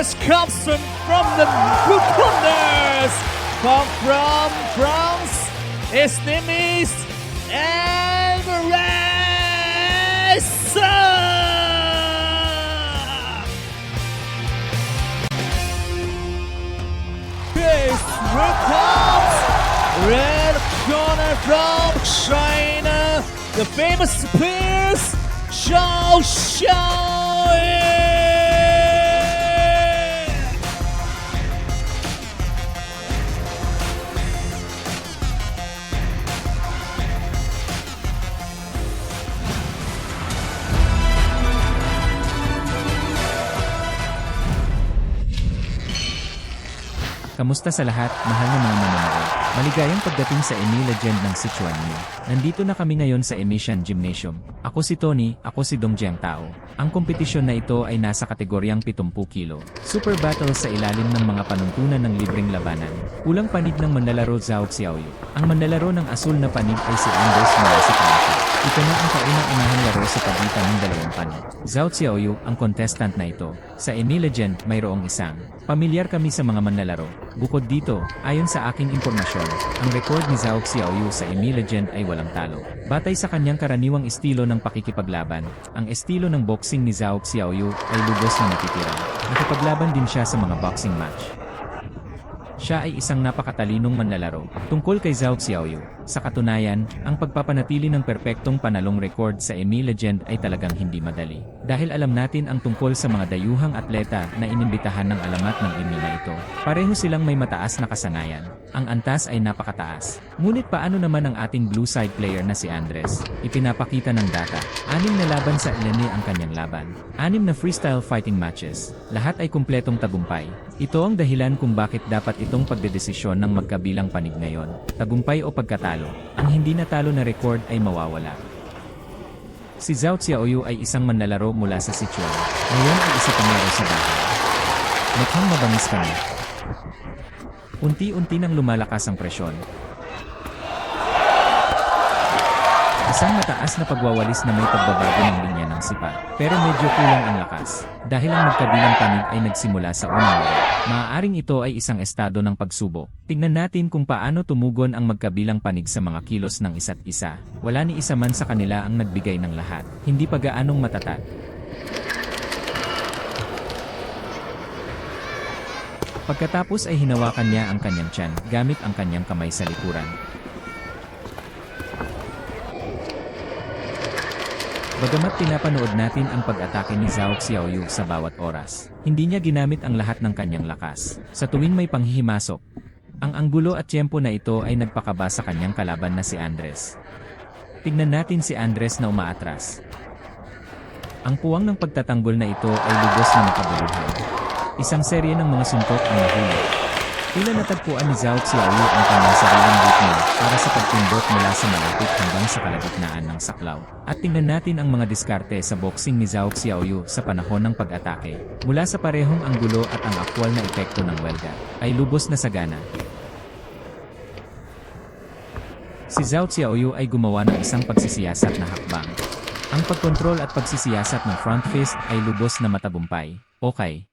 Here's Carlson from the Blue Corners. Come from France. His name is Alvarez. Here's comes red corner from China. The famous Spears, Xiao Xiao. Kamusta sa lahat, mahal na mga manonood? Maligayang pagdating sa EME Legend ng Sichuan Yu. Nandito na kami ngayon sa Emission Gymnasium. Ako si Tony, ako si Dongjiang Tao. Ang kompetisyon na ito ay nasa kategoryang 70 kilo. Super battle sa ilalim ng mga panuntunan ng libreng labanan. Ulang panig ng manlalaro Zhao Xiaoyu. Ang manlalaro ng asul na panig ay si Andres mula sa Croatia. Ito na ang kauna-unahang laro sa pagitan ng dalawang panig. Zhao Xiaoyu ang contestant na ito. Sa EME Legend, mayroong isang. Pamilyar kami sa mga manlalaro. Bukod dito, ayon sa aking impormasyon, ang record ni Zhao Xiaoyu sa EME Legend ay walang talo. Batay sa kanyang karaniwang estilo ng pakikipaglaban, ang estilo ng boxing ni Zhao Xiaoyu ay lubos na natitira. Nakipaglaban din siya sa mga boxing match. Siya ay isang napakatalinong manlalaro. Tungkol kay Zhao Xiaoyu, sa katunayan, ang pagpapanatili ng perpektong panalong record sa EME Legend ay talagang hindi madali. Dahil alam natin ang tungkol sa mga dayuhang atleta na inimbitahan ng alamat ng EME na ito. Pareho silang may mataas na kasanayan. Ang antas ay napakataas. Ngunit paano naman ang ating blue side player na si Andres? Ipinapakita ng data. 6 na laban sa EME ang kanyang laban. 6 na freestyle fighting matches. Lahat ay kumpletong tagumpay. Ito ang dahilan kung bakit dapat itong pagdedesisyon ng magkabilang panig ngayon. Tagumpay o pagkatalo. Ang hindi natalo na record ay mawawala. Si Zhao Xiaoyu ay isang manlalaro mula sa Sichuan. Ngayon ay isa pang laro sa bahay. Mukhang mabangis kami. Unti-unti nang lumalakas ang presyon. Isang mataas na pagwawalis na may pagbabago ng linya ng sipa. Pero medyo kulang ang lakas. Dahil ang magkabilang panig ay nagsimula sa unang laro. Maaaring ito ay isang estado ng pagsubo. Tingnan natin kung paano tumugon ang magkabilang panig sa mga kilos ng isa't isa. Wala ni isa man sa kanila ang nagbigay ng lahat. Hindi pa gaanong matatag. Pagkatapos ay hinawakan niya ang kanyang tiyan gamit ang kanyang kamay sa likuran. Bagamat pinapanood natin ang pag-atake ni Zhao Xiaoyu sa bawat oras, hindi niya ginamit ang lahat ng kanyang lakas. Sa tuwing may panghihimasok, ang anggulo at tiyempo na ito ay nagpakaba sa kanyang kalaban na si Andres. Tignan natin si Andres na umaatras. Ang puwang ng pagtatanggol na ito ay lubos na makabuluhan. Isang serye ng mga suntok ang nahuli. Tila natagpuan ni Zhao Xiaoyu ang kanyang sariling ritmo para sa pagtindot mula sa malapit hanggang sa kalagitnaan ng saklaw. At tingnan natin ang mga diskarte sa boxing ni Zhao Xiaoyu sa panahon ng pag-atake. Mula sa parehong anggulo at ang aktwal na epekto ng welga, ay lubos na sagana. Si Zhao Xiaoyu ay gumawa ng isang pagsisiyasat na hakbang. Ang pagkontrol at pagsisiyasat ng front fist ay lubos na matagumpay. Okay.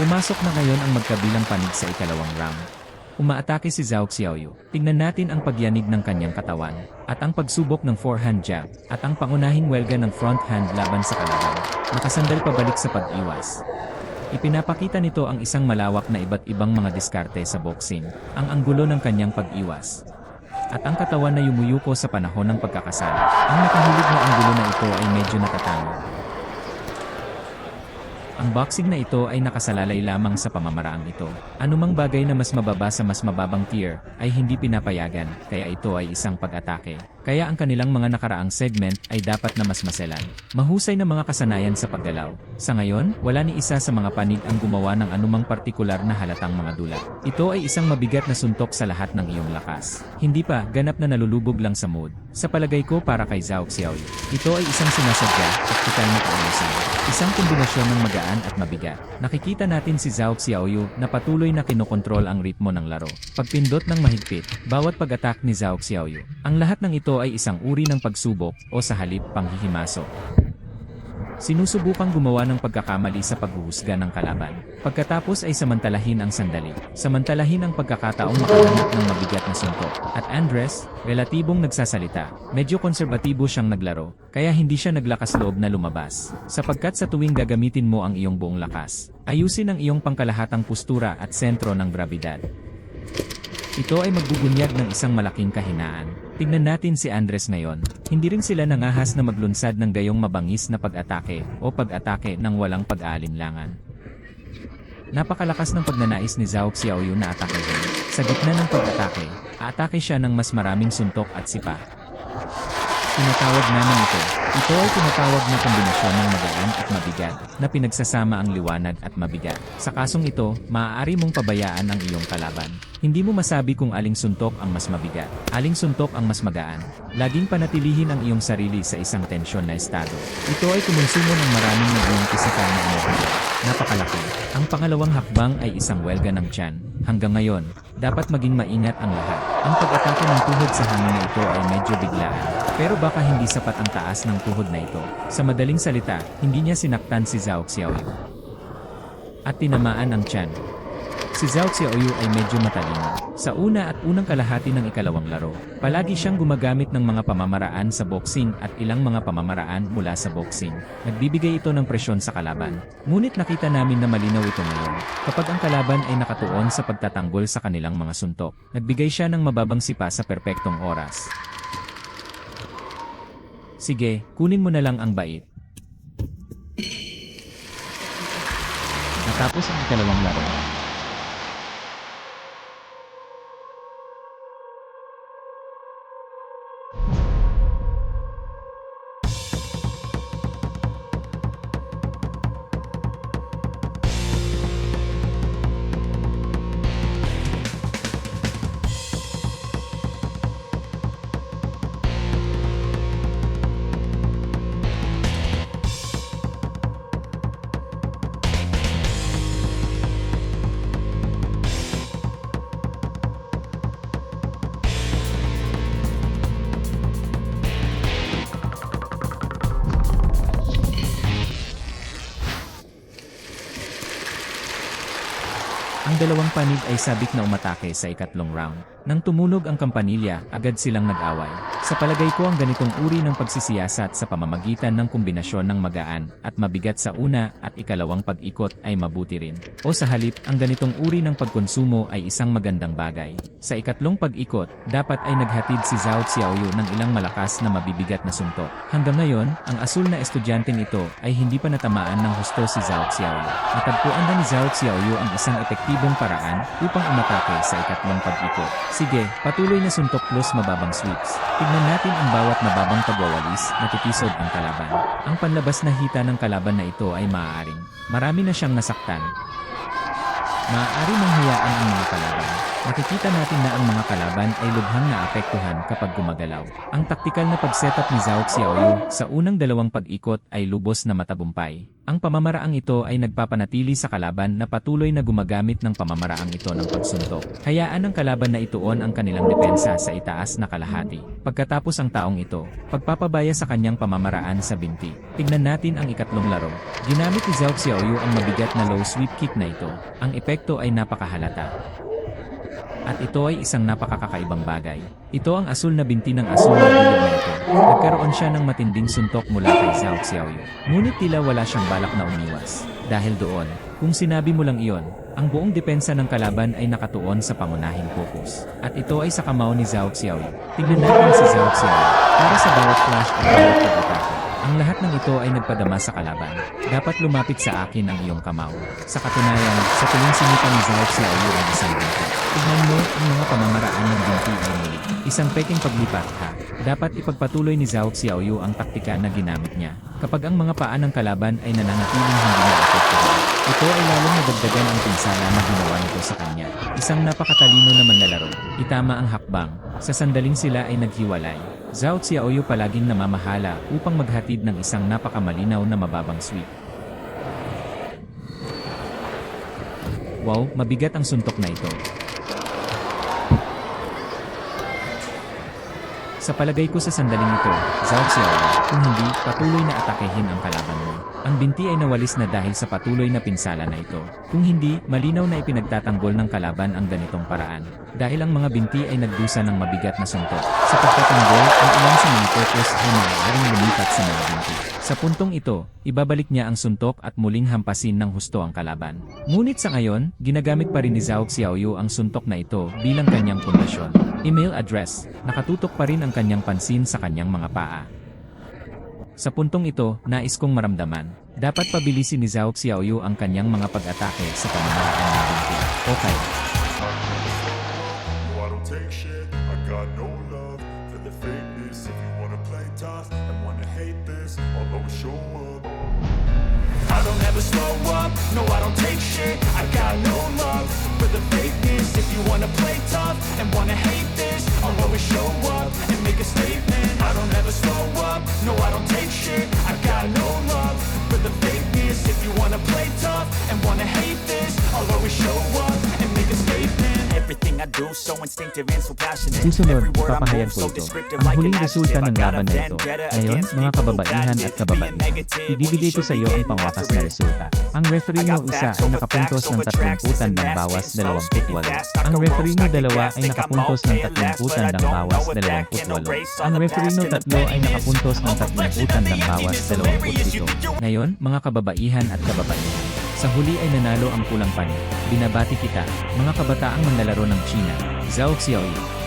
Pumasok na ngayon ang magkabilang panig sa ikalawang round. Umaatake si Zhao Xiaoyu. Tingnan natin ang pagyanig ng kanyang katawan, at ang pagsubok ng forehand jab, at ang pangunahing welga ng front hand laban sa kalaban. Nakasandal pabalik sa pag-iwas. Ipinapakita nito ang isang malawak na iba't ibang mga diskarte sa boxing, ang anggulo ng kanyang pag-iwas, at ang katawan na yumuyuko sa panahon ng pagkakasala. Ang nakahilig na anggulo na ito ay medyo natatango. Ang boxing na ito ay nakasalalay lamang sa pamamaraang ito. Anumang bagay na mas mababa sa mas mababang tier ay hindi pinapayagan, kaya ito ay isang pag-atake. Kaya ang kanilang mga nakaraang segment ay dapat na mas maselan. Mahusay na mga kasanayan sa paggalaw. Sa ngayon, wala ni isa sa mga panig ang gumawa ng anumang partikular na halatang mga dula. Ito ay isang mabigat na suntok sa lahat ng iyong lakas. Hindi pa, ganap na nalulubog lang sa mood. Sa palagay ko para kay Zhao Xiaoyu, ito ay isang sinasadya, taktikal na kaayusan. Isang kombinasyon ng magaan at mabigat. Nakikita natin si Zhao Xiaoyu na patuloy na kinokontrol ang ritmo ng laro. Pagpindot ng mahigpit, bawat pag-attack ni Zhao Xiaoyu. Ang lahat ng ito ay isang uri ng pagsubok o sa halip panghihimasok. Sinusubukang gumawa ng pagkakamali sa paghuhusga ng kalaban. Pagkatapos ay samantalahin ang sandali. Samantalahin ang pagkakataong makahanap ng mabigat na suntok. At Andres, relatibong nagsasalita. Medyo konserbatibo siyang naglaro, kaya hindi siya naglakas loob na lumabas. Sapagkat sa tuwing gagamitin mo ang iyong buong lakas, ayusin ang iyong pangkalahatang postura at sentro ng grabidad. Ito ay magbubunyag ng isang malaking kahinaan. Tignan natin si Andres ngayon. Hindi rin sila nangahas na maglunsad ng gayong mabangis na pag-atake o pag-atake ng walang pag-aalinlangan. Napakalakas ng pagnanais ni Zhao Xiaoyu na atakehin. Sa gitna ng pag-atake, aatake siya ng mas maraming suntok at sipa. Tinatawag namin ito. Ito ay tinatawag na kombinasyon ng magaan at mabigat, na pinagsasama ang liwanag at mabigat. Sa kasong ito, maaari mong pabayaan ang iyong kalaban. Hindi mo masabi kung aling suntok ang mas mabigat, aling suntok ang mas magaan. Laging panatilihin ang iyong sarili sa isang tensyon na estado. Ito ay kumonsumo ng maraming ng iyong pisikal na enerhiya. Napakalaki. Ang pangalawang hakbang ay isang welga ng tiyan. Hanggang ngayon, dapat maging maingat ang lahat. Ang pag-atake ng tuhod sa hangin na ito ay medyo biglaan. Pero baka hindi sapat ang taas ng tuhod na ito. Sa madaling salita, hindi niya sinaktan si Zhao Xiaoyu at tinamaan ang tiyan. Si Zhao Xiaoyu ay medyo matalino. Sa una at unang kalahati ng ikalawang laro, palagi siyang gumagamit ng mga pamamaraan sa boxing at ilang mga pamamaraan mula sa boxing. Nagbibigay ito ng presyon sa kalaban. Ngunit nakita namin na malinaw ito ngayon. Kapag ang kalaban ay nakatuon sa pagtatanggol sa kanilang mga suntok, nagbigay siya ng mababang sipa sa perpektong oras. Sige, kunin mo na lang ang bait. Natapos ang ikalawang laro. Ang dalawang panig ay sabik na umatake sa ikatlong round. Nang tumunog ang kampanilya, agad silang nag-away. Sa palagay ko ang ganitong uri ng pagsisiyasat sa pamamagitan ng kombinasyon ng magaan at mabigat sa una at ikalawang pag-ikot ay mabuti rin. O sa halip, ang ganitong uri ng pagkonsumo ay isang magandang bagay. Sa ikatlong pag-ikot, dapat ay naghatid si Zhao Xiaoyu ng ilang malakas na mabibigat na suntok. Hanggang ngayon, ang asul na estudyanteng ito ay hindi pa natamaan ng husto si Zhao Xiaoyu. Natagpuan na ni Zhao Xiaoyu ang isang epektibong paraan upang umatake sa ikatlong pag-ikot. Sige, patuloy na suntok plus mababang sweeps. Tignan natin ang bawat mababang pagwawalis na titisod ang kalaban. Ang panlabas na hita ng kalaban na ito ay maaaring marami na siyang nasaktan. Maaari mong hayaan ang mga kalaban. Nakikita natin na ang mga kalaban ay lubhang naapektuhan kapag gumagalaw. Ang taktikal na pag-setup ni Zhao Xiaoyu sa unang dalawang pag-ikot ay lubos na matagumpay. Ang pamamaraang ito ay nagpapanatili sa kalaban na patuloy na gumagamit ng pamamaraang ito ng pagsuntok. Hayaan ng kalaban na ituon ang kanilang depensa sa itaas na kalahati. Pagkatapos ang taong ito, pagpapabaya sa kanyang pamamaraan sa binti. Tignan natin ang ikatlong laro. Ginamit ni Zhao Xiaoyu ang mabigat na low sweep kick na ito. Ang epekto ay napakahalata. At ito ay isang napakakakaibang bagay. Ito ang asul na binti ng asul na bilog na ito. Nagkaroon siya ng matinding suntok mula kay Zhao Xiaoyu. Ngunit tila wala siyang balak na umiwas. Dahil doon, kung sinabi mo lang iyon, ang buong depensa ng kalaban ay nakatuon sa pangunahing focus. At ito ay sa kamao ni Zhao Xiaoyu. Tignan natin si Zhao Xiaoyu. Para sa bawat flash at bawat pag-atake. Ang lahat ng ito ay nagpadama sa kalaban. Dapat lumapit sa akin ang iyong kamao. Sa katunayan, sa tuwing sinipan ni Zhao Xiaoyu ang isang binti. Tignan mo ang mga pamamaraan ng binti ay muli. Isang peking paglipat ha. Dapat ipagpatuloy ni Zhao Xiaoyu ang taktika na ginamit niya. Kapag ang mga paa ng kalaban ay nananatiling hindi na-apektuhan, ito ay lalong nadagdagan ang pinsala na ginawa nito sa kanya. Isang napakatalino na manlalaro. Itama ang hakbang. Sa sandaling sila ay naghiwalay. Zhao Xiaoyu palaging namamahala upang maghatid ng isang napakamalinaw na mababang sweep. Wow, mabigat ang suntok na ito. Sa palagay ko sa sandaling ito, Zhao Xiaoyu, kung hindi, patuloy na atakehin ang kalaban mo. Ang binti ay nawalis na dahil sa patuloy na pinsala na ito. Kung hindi, malinaw na ipinagtatanggol ng kalaban ang ganitong paraan. Dahil ang mga binti ay nagdusa ng mabigat na suntok. Sa pagtatanggol, ang ilan sa mga focus ay maaaring lumipat sa mga binti. Sa puntong ito, ibabalik niya ang suntok at muling hampasin ng husto ang kalaban. Ngunit sa ngayon, ginagamit pa rin ni Zhao Xiaoyu ang suntok na ito bilang kanyang pundasyon. Email address, nakatutok pa rin ang kanyang pansin sa kanyang mga paa. Sa puntong ito, nais kong maramdaman, dapat pabilisin ni Zhao Xiaoyu ang kanyang mga pag-atake sa pamamaraan ng binti. Okay. I don't ever slow up, no I don't take shit. I got no love for the fakeness. If you wanna play tough and wanna hate this, I'll always show up and make a statement. I don't ever slow up, no I don't take shit. I got no love for the fakeness. If you wanna play tough and wanna hate this, I'll always show up and make a statement. Everything I do so instinctive and so passionate. Susunod, Every word I papahayan move ko so ito. descriptive Ang like huling an resulta adjective. ng I got a laban na ito. vendetta Ngayon, against mga people kababaihan that at admit kababaihan. being negative when Ibibigay you ko should sa be iyo ang getting pangwakas after na it. resulta. Ang referee mo isa ay nakapuntos ng 30 ng bawas 28. Ang referee mo dalawa ay nakapuntos ng 30 ng bawas 28. Ang referee mo tatlo ay nakapuntos ng 30 ng bawas 27. Ngayon, mga kababaihan at kababaihan. Sa huli ay nanalo ang pulang panig. Binabati kita, mga kabataang manlalaro ng China. Zhao Xiaoyu.